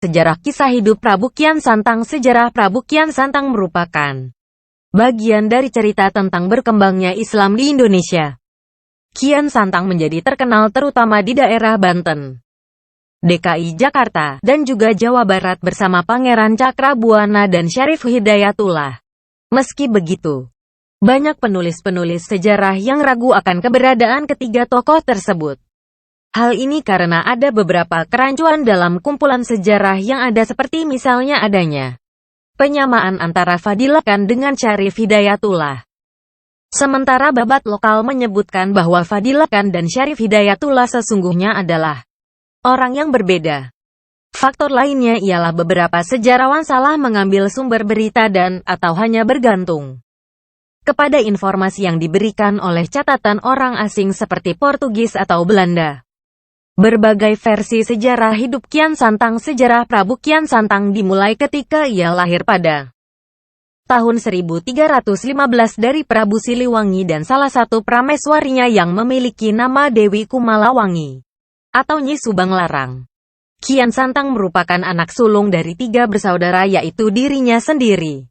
Sejarah kisah hidup Prabu Kian Santang. Sejarah Prabu Kian Santang merupakan bagian dari cerita tentang berkembangnya Islam di Indonesia. Kian Santang menjadi terkenal terutama di daerah Banten, DKI Jakarta, dan juga Jawa Barat bersama Pangeran Cakrabuana dan Syarif Hidayatullah. Meski begitu, banyak penulis-penulis sejarah yang ragu akan keberadaan ketiga tokoh tersebut. Hal ini karena ada beberapa kerancuan dalam kumpulan sejarah yang ada, seperti misalnya adanya penyamaan antara Fadilah Khan dengan Syarif Hidayatullah. Sementara babat lokal menyebutkan bahwa Fadilah Khan dan Syarif Hidayatullah sesungguhnya adalah orang yang berbeda. Faktor lainnya ialah beberapa sejarawan salah mengambil sumber berita dan atau hanya bergantung kepada informasi yang diberikan oleh catatan orang asing seperti Portugis atau Belanda. Berbagai versi sejarah hidup Kian Santang. Sejarah Prabu Kian Santang dimulai ketika ia lahir pada tahun 1315 dari Prabu Siliwangi dan salah satu prameswarinya yang memiliki nama Dewi Kumalawangi atau Nyi Subang Larang. Kian Santang merupakan anak sulung dari 3 bersaudara, yaitu dirinya sendiri,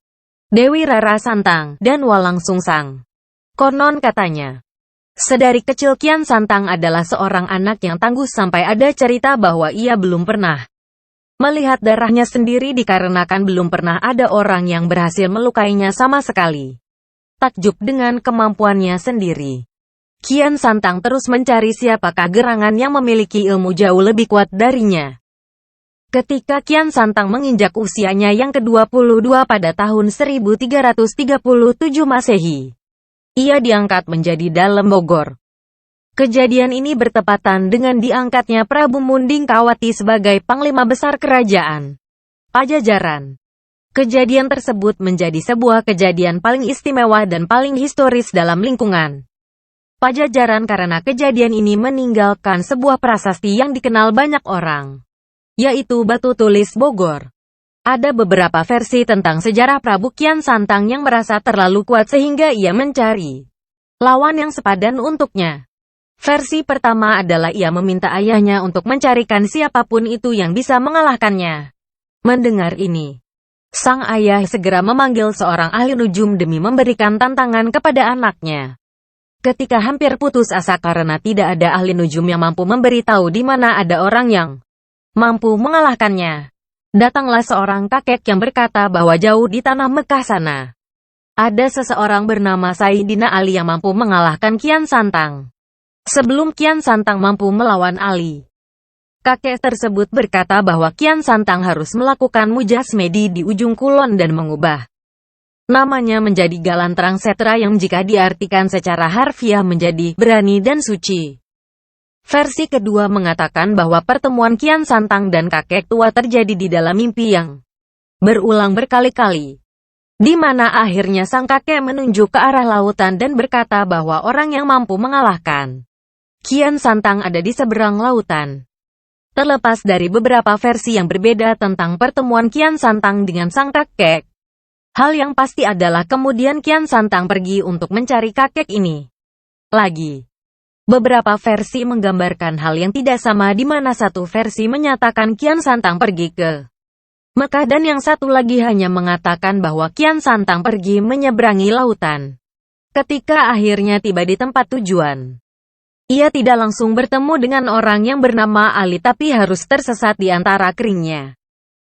Dewi Rara Santang, dan Walang Sungsang. Konon katanya, sedari kecil Kian Santang adalah seorang anak yang tangguh sampai ada cerita bahwa ia belum pernah melihat darahnya sendiri dikarenakan belum pernah ada orang yang berhasil melukainya sama sekali. Takjub dengan kemampuannya sendiri, Kian Santang terus mencari siapakah gerangan yang memiliki ilmu jauh lebih kuat darinya. Ketika Kian Santang menginjak usianya yang ke-22 pada tahun 1337 Masehi, ia diangkat menjadi Dalem Bogor. Kejadian ini bertepatan dengan diangkatnya Prabu Munding Kawati sebagai Panglima Besar Kerajaan Pajajaran. Kejadian tersebut menjadi sebuah kejadian paling istimewa dan paling historis dalam lingkungan Pajajaran karena kejadian ini meninggalkan sebuah prasasti yang dikenal banyak orang, yaitu Batu Tulis Bogor. Ada beberapa versi tentang sejarah Prabu Kian Santang yang merasa terlalu kuat sehingga ia mencari lawan yang sepadan untuknya. Versi pertama adalah ia meminta ayahnya untuk mencarikan siapapun itu yang bisa mengalahkannya. Mendengar ini, sang ayah segera memanggil seorang ahli nujum demi memberikan tantangan kepada anaknya. Ketika hampir putus asa karena tidak ada ahli nujum yang mampu memberitahu di mana ada orang yang mampu mengalahkannya, datanglah seorang kakek yang berkata bahwa jauh di tanah Mekah sana ada seseorang bernama Sayyidina Ali yang mampu mengalahkan Kian Santang. Sebelum Kian Santang mampu melawan Ali, kakek tersebut berkata bahwa Kian Santang harus melakukan mujasmedi di ujung kulon dan mengubah namanya menjadi Galanterang Setra yang jika diartikan secara harfiah menjadi berani dan suci. Versi kedua mengatakan bahwa pertemuan Kian Santang dan kakek tua terjadi di dalam mimpi yang berulang berkali-kali, di mana akhirnya sang kakek menunjuk ke arah lautan dan berkata bahwa orang yang mampu mengalahkan Kian Santang ada di seberang lautan. Terlepas dari beberapa versi yang berbeda tentang pertemuan Kian Santang dengan sang kakek, hal yang pasti adalah kemudian Kian Santang pergi untuk mencari kakek ini lagi. Beberapa versi menggambarkan hal yang tidak sama, di mana satu versi menyatakan Kian Santang pergi ke Mekah dan yang satu lagi hanya mengatakan bahwa Kian Santang pergi menyeberangi lautan. Ketika akhirnya tiba di tempat tujuan, ia tidak langsung bertemu dengan orang yang bernama Ali, tapi harus tersesat di antara keringnya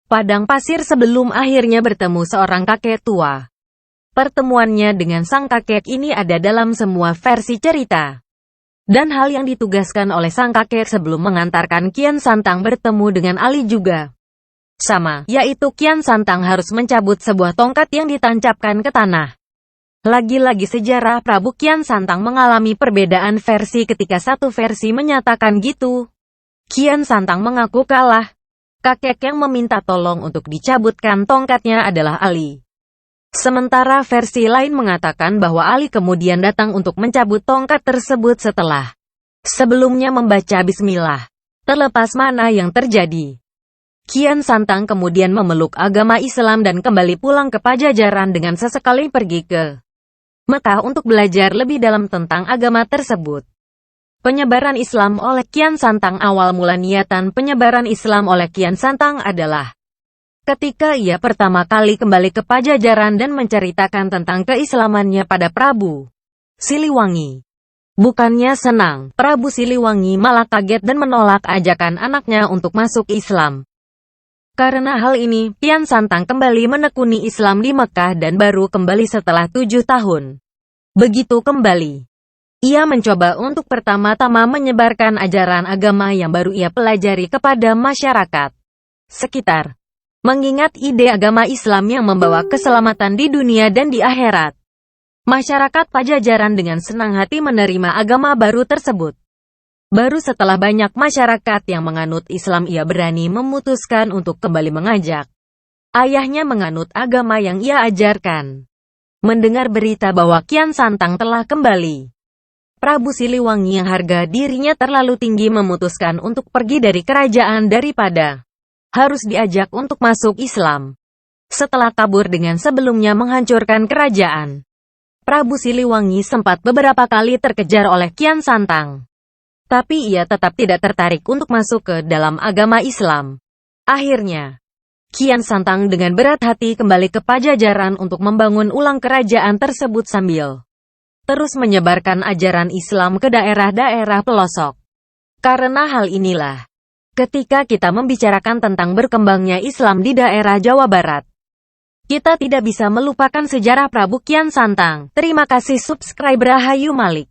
padang pasir sebelum akhirnya bertemu seorang kakek tua. Pertemuannya dengan sang kakek ini ada dalam semua versi cerita. Dan hal yang ditugaskan oleh sang kakek sebelum mengantarkan Kian Santang bertemu dengan Ali juga sama, yaitu Kian Santang harus mencabut sebuah tongkat yang ditancapkan ke tanah. Lagi-lagi sejarah Prabu Kian Santang mengalami perbedaan versi ketika satu versi menyatakan gitu, Kian Santang mengaku kalah. Kakek yang meminta tolong untuk dicabutkan tongkatnya adalah Ali. Sementara versi lain mengatakan bahwa Ali kemudian datang untuk mencabut tongkat tersebut setelah sebelumnya membaca bismillah. Terlepas mana yang terjadi, Kian Santang kemudian memeluk agama Islam dan kembali pulang ke Pajajaran dengan sesekali pergi ke Mekah untuk belajar lebih dalam tentang agama tersebut. Penyebaran Islam oleh Kian Santang. Awal mula niatan penyebaran Islam oleh Kian Santang adalah Ketika ia pertama kali kembali ke Pajajaran dan menceritakan tentang keislamannya pada Prabu Siliwangi. Bukannya senang, Prabu Siliwangi malah kaget dan menolak ajakan anaknya untuk masuk Islam. Karena hal ini, Kian Santang kembali menekuni Islam di Mekah dan baru kembali setelah 7 tahun. Begitu kembali, ia mencoba untuk pertama-tama menyebarkan ajaran agama yang baru ia pelajari kepada masyarakat sekitar. Mengingat ide agama Islam yang membawa keselamatan di dunia dan di akhirat, masyarakat Pajajaran dengan senang hati menerima agama baru tersebut. Baru setelah banyak masyarakat yang menganut Islam ia berani memutuskan untuk kembali mengajak ayahnya menganut agama yang ia ajarkan. Mendengar berita bahwa Kian Santang telah kembali, Prabu Siliwangi yang harga dirinya terlalu tinggi memutuskan untuk pergi dari kerajaan daripada harus diajak untuk masuk Islam. Setelah kabur dengan sebelumnya menghancurkan kerajaan, Prabu Siliwangi sempat beberapa kali terkejar oleh Kian Santang. Tapi ia tetap tidak tertarik untuk masuk ke dalam agama Islam. Akhirnya, Kian Santang dengan berat hati kembali ke Pajajaran untuk membangun ulang kerajaan tersebut sambil terus menyebarkan ajaran Islam ke daerah-daerah pelosok. Karena hal inilah, ketika kita membicarakan tentang berkembangnya Islam di daerah Jawa Barat, kita tidak bisa melupakan sejarah Prabu Kian Santang. Terima kasih subscriber Rahayu Malik.